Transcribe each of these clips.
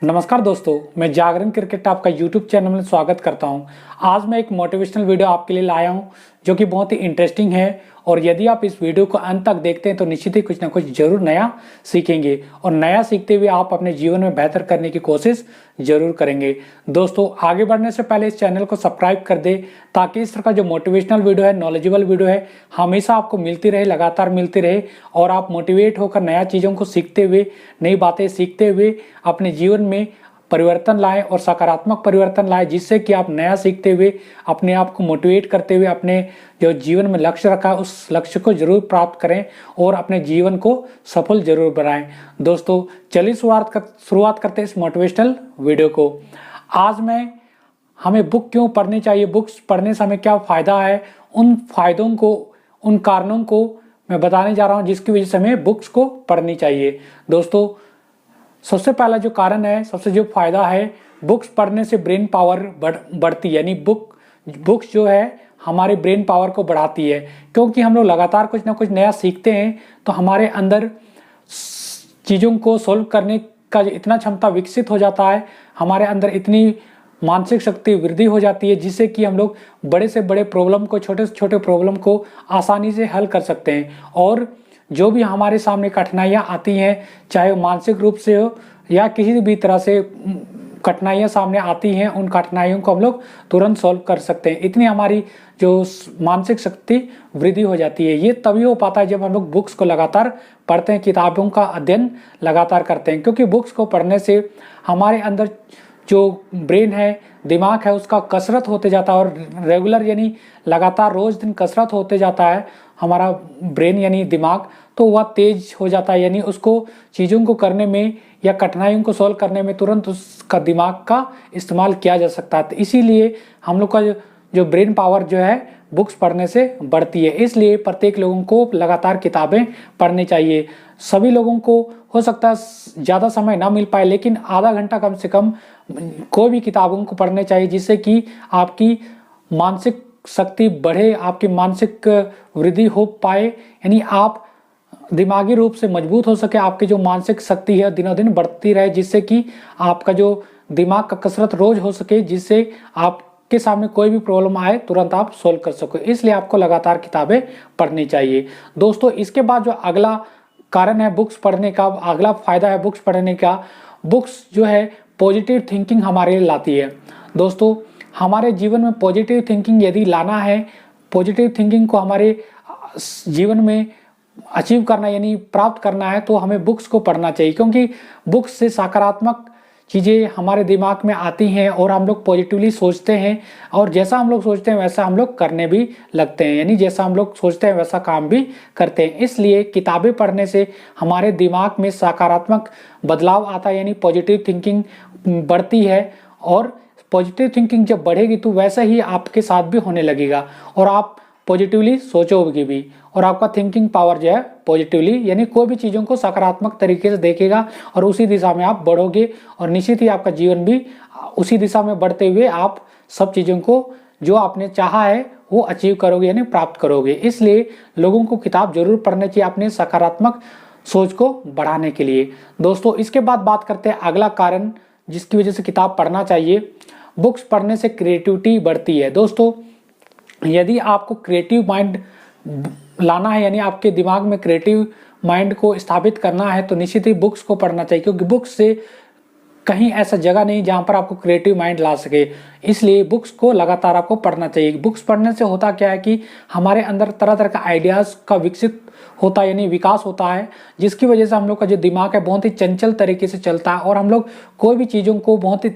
नमस्कार दोस्तों, मैं जागरण क्रिकेट आपका यूट्यूब चैनल में स्वागत करता हूं। आज मैं एक मोटिवेशनल वीडियो आपके लिए लाया हूं जो कि बहुत ही इंटरेस्टिंग है और यदि आप इस वीडियो को अंत तक देखते हैं तो निश्चित ही कुछ ना कुछ जरूर नया सीखेंगे और नया सीखते हुए आप अपने जीवन में बेहतर करने की कोशिश जरूर करेंगे। दोस्तों, आगे बढ़ने से पहले इस चैनल को सब्सक्राइब कर दे ताकि इस तरह का जो मोटिवेशनल वीडियो है, नॉलेजेबल वीडियो है, हमेशा आपको मिलती रहे, लगातार मिलती रहे और आप मोटिवेट होकर नया चीज़ों को सीखते हुए, नई बातें सीखते हुए अपने जीवन में परिवर्तन लाएं और सकारात्मक परिवर्तन लाएं, जिससे कि आप नया सीखते हुए अपने आप को मोटिवेट करते हुए अपने जो जीवन में लक्ष्य रखा है उस लक्ष्य को जरूर प्राप्त करें और अपने जीवन को सफल जरूर बनाएं। दोस्तों, चलिए शुरुआत करते हैं इस मोटिवेशनल वीडियो को। आज मैं हमें बुक क्यों पढ़नी चाहिए, बुक्स पढ़ने से हमें क्या फ़ायदा है, उन फायदों को, उन कारणों को मैं बताने जा रहा हूँ जिसकी वजह से हमें बुक्स को पढ़नी चाहिए। दोस्तों, सबसे पहला जो कारण है, सबसे जो फायदा है, बुक्स पढ़ने से ब्रेन पावर बढ़ती है। यानी बुक्स जो है हमारे ब्रेन पावर को बढ़ाती है, क्योंकि हम लोग लगातार कुछ ना कुछ नया सीखते हैं तो हमारे अंदर चीज़ों को सोल्व करने का इतना क्षमता विकसित हो जाता है, हमारे अंदर इतनी मानसिक शक्ति वृद्धि हो जाती है जिससे कि हम लोग बड़े से बड़े प्रॉब्लम को, छोटे से छोटे प्रॉब्लम को आसानी से हल कर सकते हैं। और जो भी हमारे सामने कठिनाइयाँ आती हैं, चाहे वो मानसिक रूप से हो या किसी भी तरह से कठिनाइयाँ सामने आती हैं, उन कठिनाइयों को हम लोग तुरंत सॉल्व कर सकते हैं। इतनी हमारी जो मानसिक शक्ति वृद्धि हो जाती है। ये तभी हो पाता है जब हम लोग बुक्स को लगातार पढ़ते हैं, किताबों का अध्ययन लगातार करते हैं, क्योंकि बुक्स को पढ़ने से हमारे अंदर जो ब्रेन है, दिमाग है, उसका कसरत होते जाता है और रेगुलर यानी लगातार रोज दिन कसरत होते जाता है हमारा ब्रेन यानी दिमाग, तो वह तेज हो जाता है। यानी उसको चीज़ों को करने में या कठिनाइयों को सॉल्व करने में तुरंत उसका दिमाग का इस्तेमाल किया जा सकता है। तो इसीलिए हम लोग का जो ब्रेन पावर जो है बुक्स पढ़ने से बढ़ती है। इसलिए प्रत्येक लोगों को लगातार किताबें पढ़नी चाहिए। सभी लोगों को हो सकता है ज़्यादा समय ना मिल पाए, लेकिन आधा घंटा कम से कम कोई भी किताबों को पढ़ने चाहिए, जिससे कि आपकी मानसिक शक्ति बढ़े, आपकी मानसिक वृद्धि हो पाए, यानी आप दिमागी रूप से मजबूत हो सके, आपकी जो मानसिक शक्ति है दिनों दिन बढ़ती रहे, जिससे कि आपका जो दिमाग का कसरत रोज हो सके, जिससे आपके सामने कोई भी प्रॉब्लम आए तुरंत आप सोल्व कर सको। इसलिए आपको लगातार किताबें पढ़नी चाहिए। दोस्तों, इसके बाद जो अगला कारण है बुक्स पढ़ने का, अगला फायदा है बुक्स पढ़ने का, बुक्स जो है पॉजिटिव थिंकिंग हमारे लिए लाती है। दोस्तों, हमारे जीवन में पॉजिटिव थिंकिंग यदि लाना है, पॉजिटिव थिंकिंग को हमारे जीवन में अचीव करना यानी प्राप्त करना है, तो हमें बुक्स को पढ़ना चाहिए, क्योंकि बुक्स से सकारात्मक चीज़ें हमारे दिमाग में आती हैं और हम लोग पॉजिटिवली सोचते हैं और जैसा हम लोग सोचते हैं वैसा हम लोग करने भी लगते हैं, यानी जैसा हम लोग सोचते हैं वैसा काम भी करते हैं। इसलिए किताबें पढ़ने से हमारे दिमाग में सकारात्मक बदलाव आता है, यानी पॉजिटिव थिंकिंग बढ़ती है और पॉजिटिव थिंकिंग जब बढ़ेगी तो वैसा ही आपके साथ भी होने लगेगा और आप पॉजिटिवली सोचोगे भी और आपका थिंकिंग पावर जो है पॉजिटिवली यानी कोई भी चीज़ों को सकारात्मक तरीके से देखेगा और उसी दिशा में आप बढ़ोगे और निश्चित ही आपका जीवन भी उसी दिशा में बढ़ते हुए आप सब चीज़ों को जो आपने चाहा है वो अचीव करोगे यानी प्राप्त करोगे। इसलिए लोगों को किताब जरूर पढ़नी चाहिए अपने सकारात्मक सोच को बढ़ाने के लिए। दोस्तों, इसके बाद बात करते हैं अगला कारण जिसकी वजह से किताब पढ़ना चाहिए। बुक्स पढ़ने से क्रिएटिविटी बढ़ती है। दोस्तों, यदि आपको क्रिएटिव माइंड लाना है यानी आपके दिमाग में क्रिएटिव माइंड को स्थापित करना है, तो निश्चित ही बुक्स को पढ़ना चाहिए, क्योंकि बुक्स से कहीं ऐसा जगह नहीं जहां पर आपको क्रिएटिव माइंड ला सके। इसलिए बुक्स को लगातार आपको पढ़ना चाहिए। बुक्स पढ़ने से होता क्या है कि हमारे अंदर तरह तरह का आइडियाज़ का विकसित होता है यानी विकास होता है, जिसकी वजह से हम लोग का जो दिमाग है बहुत ही चंचल तरीके से चलता है और हम लोग कोई भी चीज़ों को बहुत ही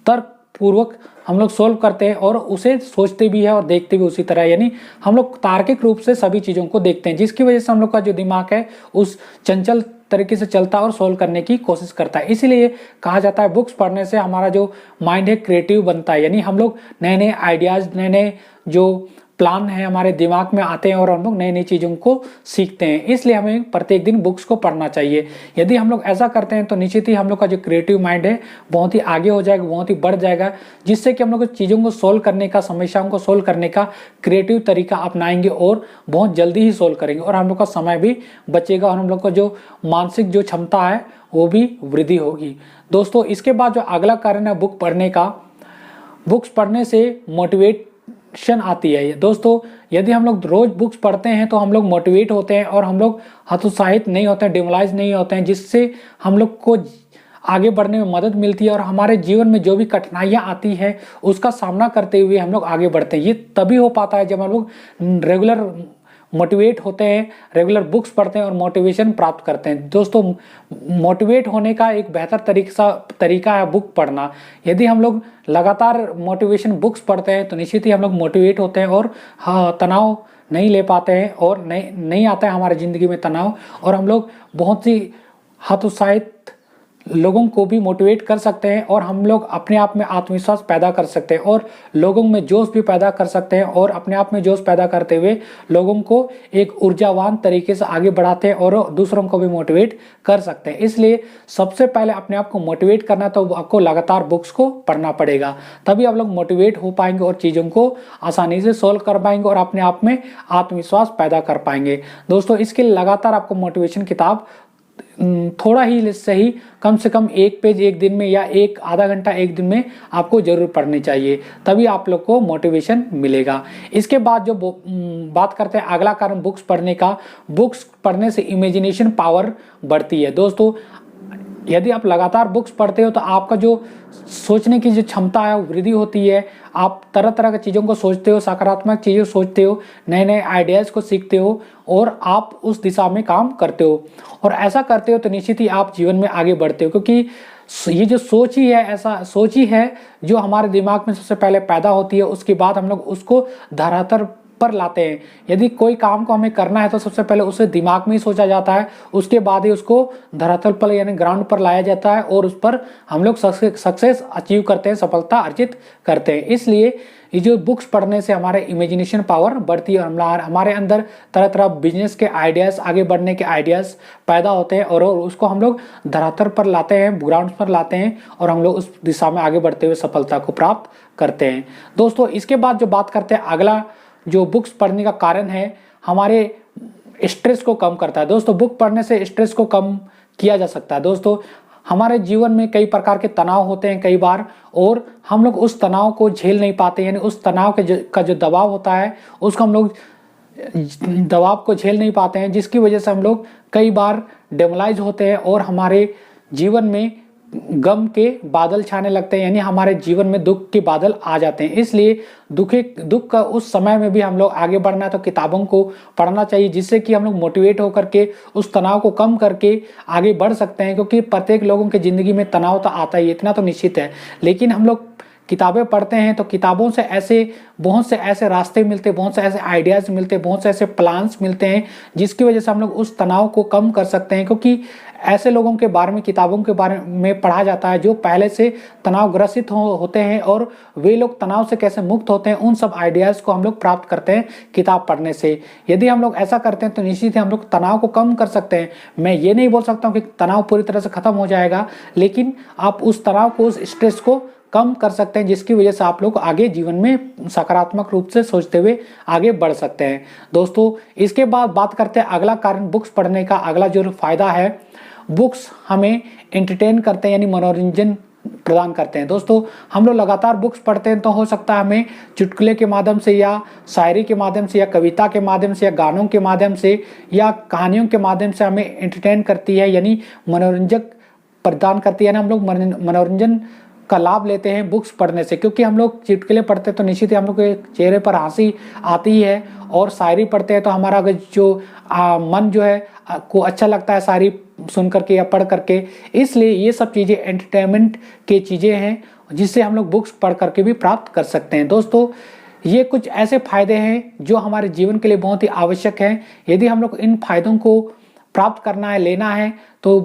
तर्कपूर्वक हम लोग सोल्व करते हैं और उसे सोचते भी है और देखते भी उसी तरह, यानी हम लोग तार्किक रूप से सभी चीज़ों को देखते हैं, जिसकी वजह से हम लोग का जो दिमाग है उस चंचल तरीके से चलता है और सोल्व करने की कोशिश करता है। इसीलिए कहा जाता है बुक्स पढ़ने से हमारा जो माइंड है क्रिएटिव बनता है, यानी हम लोग नए नए आइडियाज़, नए नए जो प्लान है हमारे दिमाग में आते हैं और हम लोग नई नई चीज़ों को सीखते हैं। इसलिए हमें प्रत्येक दिन बुक्स को पढ़ना चाहिए। यदि हम लोग ऐसा करते हैं तो निश्चित ही हम लोग का जो क्रिएटिव माइंड है बहुत ही आगे हो जाएगा, बहुत ही बढ़ जाएगा, जिससे कि हम लोग चीज़ों को सोल्व करने का, समस्याओं को सोल्व करने का क्रिएटिव तरीका अपनाएंगे और बहुत जल्दी ही सोल्व करेंगे और हम लोग का समय भी बचेगा और हम लोग का जो मानसिक जो क्षमता है वो भी वृद्धि होगी। दोस्तों इसके बाद जो अगला कारण है बुक पढ़ने का, बुक्स पढ़ने से मोटिवेशन आती है। दोस्तों यदि हम लोग रोज बुक्स पढ़ते हैं तो हम लोग मोटिवेट होते हैं और हम लोग हतोत्साहित नहीं होते हैं, डिमोरलाइज नहीं होते हैं, जिससे हम लोग को आगे बढ़ने में मदद मिलती है और हमारे जीवन में जो भी कठिनाइयाँ आती हैं उसका सामना करते हुए हम लोग आगे बढ़ते हैं। ये तभी हो पाता है जब हम लोग रेगुलर मोटिवेट होते हैं, रेगुलर बुक्स पढ़ते हैं और मोटिवेशन प्राप्त करते हैं। दोस्तों मोटिवेट होने का एक बेहतर तरीका है बुक पढ़ना। यदि हम लोग लगातार मोटिवेशन बुक्स पढ़ते हैं तो निश्चित ही हम लोग मोटिवेट होते हैं और तनाव नहीं ले पाते हैं और नहीं आता है हमारी ज़िंदगी में तनाव, और हम लोग बहुत सी हतोत्साहित लोगों को भी मोटिवेट कर सकते हैं और हम लोग अपने आप में आत्मविश्वास पैदा कर सकते हैं और लोगों में जोश भी पैदा कर सकते हैं और अपने आप में जोश पैदा करते हुए लोगों को एक ऊर्जावान तरीके से आगे बढ़ाते हैं और दूसरों को भी मोटिवेट कर सकते हैं। इसलिए सबसे पहले अपने आप को मोटिवेट करना तो आपको लगातार बुक्स को पढ़ना पड़ेगा, तभी आप लोग मोटिवेट हो पाएंगे और चीज़ों को आसानी से सोल्व कर पाएंगे और अपने आप में आत्मविश्वास पैदा कर पाएंगे। दोस्तों इसके लिए लगातार आपको मोटिवेशन किताब थोड़ा ही सही, कम से कम एक पेज एक दिन में या एक आधा घंटा एक दिन में आपको जरूर पढ़नी चाहिए, तभी आप लोग को मोटिवेशन मिलेगा। इसके बाद जो बात करते हैं अगला कारण बुक्स पढ़ने का, बुक्स पढ़ने से इमेजिनेशन पावर बढ़ती है। दोस्तों यदि आप लगातार बुक्स पढ़ते हो तो आपका जो सोचने की जो क्षमता है वो वृद्धि होती है। आप तरह तरह की चीज़ों को सोचते हो, सकारात्मक चीज़ें सोचते हो, नए नए आइडियाज़ को सीखते हो और आप उस दिशा में काम करते हो, और ऐसा करते हो तो निश्चित ही आप जीवन में आगे बढ़ते हो, क्योंकि ये जो सोच ही है, ऐसा सोच ही है जो हमारे दिमाग में सबसे पहले पैदा होती है, उसके बाद हम लोग उसको धरातल पर लाते हैं। यदि कोई काम को हमें करना है तो सबसे पहले उसे दिमाग में ही सोचा जाता है, उसके बाद ही उसको धरातल पर यानी ग्राउंड पर लाया जाता है और उस पर हम लोग सक्सेस अचीव करते हैं, सफलता अर्जित करते हैं। इसलिए ये जो बुक्स पढ़ने से हमारे इमेजिनेशन पावर बढ़ती है और हमारे अंदर तरह तरह बिजनेस के आइडियाज़, आगे बढ़ने के आइडियाज़ पैदा होते हैं और उसको हम लोग धरातल पर लाते हैं, ग्राउंड पर लाते हैं और हम लोग उस दिशा में आगे बढ़ते हुए सफलता को प्राप्त करते हैं। दोस्तों इसके बाद जो बात करते हैं अगला जो बुक्स पढ़ने का कारण है, हमारे स्ट्रेस को कम करता है। दोस्तों बुक पढ़ने से स्ट्रेस को कम किया जा सकता है। दोस्तों हमारे जीवन में कई प्रकार के तनाव होते हैं कई बार, और हम लोग उस तनाव को झेल नहीं पाते, यानी उस तनाव का जो दबाव होता है उसको हम लोग दबाव को झेल नहीं पाते हैं, जिसकी वजह से हम लोग कई बार डिमोरलाइज होते हैं और हमारे जीवन में गम के बादल छाने लगते हैं, यानी हमारे जीवन में दुख के बादल आ जाते हैं। इसलिए दुख का उस समय में भी हम लोग आगे बढ़ना है तो किताबों को पढ़ना चाहिए, जिससे कि हम लोग मोटिवेट होकर के उस तनाव को कम करके आगे बढ़ सकते हैं, क्योंकि प्रत्येक लोगों की ज़िंदगी में तनाव तो आता ही, इतना तो निश्चित है। लेकिन हम लोग किताबें पढ़ते हैं तो किताबों से बहुत से ऐसे रास्ते मिलते हैं, बहुत से ऐसे आइडियाज़ मिलते हैं, बहुत से ऐसे प्लान्स मिलते हैं, जिसकी वजह से हम लोग उस तनाव को कम कर सकते हैं। क्योंकि ऐसे लोगों के बारे में किताबों के बारे में पढ़ा जाता है जो पहले से तनावग्रसित होते हैं और वे लोग तनाव से कैसे मुक्त होते हैं, उन सब आइडियाज़ को हम लोग प्राप्त करते हैं किताब पढ़ने से। यदि हम लोग ऐसा करते हैं तो निश्चित ही हम लोग तनाव को कम कर सकते हैं। मैं ये नहीं बोल सकता हूँ कि तनाव पूरी तरह से ख़त्म हो जाएगा, लेकिन आप उस तनाव को, उस स्ट्रेस को कम कर सकते हैं, जिसकी वजह से आप लोग आगे जीवन में सकारात्मक रूप से सोचते हुए आगे बढ़ सकते हैं। दोस्तों इसके बाद बात करते हैं अगला कारण बुक्स पढ़ने का। अगला जो फायदा है, बुक्स हमें एंटरटेन करते हैं, यानी मनोरंजन प्रदान करते हैं। दोस्तों हम लोग लगातार बुक्स पढ़ते हैं तो हो सकता है हमें चुटकुले के माध्यम से या शायरी के माध्यम से या कविता के माध्यम से या गानों के माध्यम से या कहानियों के माध्यम से हमें एंटरटेन करती है, यानी मनोरंजक प्रदान करती है ना। हम लोग मनोरंजन का लाभ लेते हैं बुक्स पढ़ने से, क्योंकि हम लोग चुटकुले पढ़ते हैं तो निश्चित ही हम लोग के चेहरे पर हंसी आती है, और शायरी पढ़ते हैं तो हमारा जो मन जो है को अच्छा लगता है शायरी सुन करके या पढ़ करके। इसलिए ये सब चीज़ें एंटरटेनमेंट की चीज़ें हैं जिससे हम लोग बुक्स पढ़ करके भी प्राप्त कर सकते हैं। दोस्तों ये कुछ ऐसे फायदे हैं जो हमारे जीवन के लिए बहुत ही आवश्यक हैं। यदि हम लोग इन फायदों को प्राप्त करना है, लेना है, तो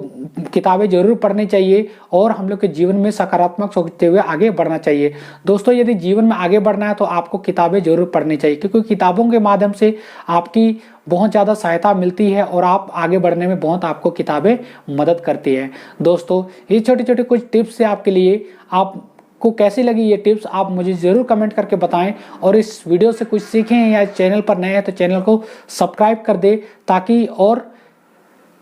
किताबें जरूर पढ़नी चाहिए और हम लोग के जीवन में सकारात्मक सोचते हुए आगे बढ़ना चाहिए। दोस्तों यदि जीवन में आगे बढ़ना है तो आपको किताबें जरूर पढ़नी चाहिए, क्योंकि किताबों के माध्यम से आपकी बहुत ज़्यादा सहायता मिलती है और आप आगे बढ़ने में बहुत आपको किताबें मदद करती है। दोस्तों ये छोटे छोटे कुछ टिप्स है आपके लिए। आपको कैसी लगी ये टिप्स आप मुझे ज़रूर कमेंट करके बताएं, और इस वीडियो से कुछ सीखें या चैनल पर नए हैं तो चैनल को सब्सक्राइब कर दें, ताकि और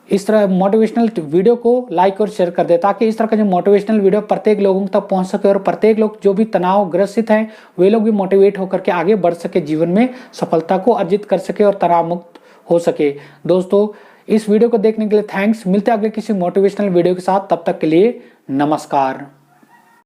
इस तरह मोटिवेशनल वीडियो को लाइक और शेयर कर दे, ताकि इस तरह का जो मोटिवेशनल वीडियो प्रत्येक लोगों तक पहुंच सके और प्रत्येक लोग जो भी तनाव ग्रसित हैं वे लोग भी मोटिवेट होकर के आगे बढ़ सके, जीवन में सफलता को अर्जित कर सके और तनाव मुक्त हो सके। दोस्तों, इस वीडियो को देखने के लिए थैंक्स। मिलते हैं अगले किसी मोटिवेशनल वीडियो के साथ, तब तक के लिए नमस्कार।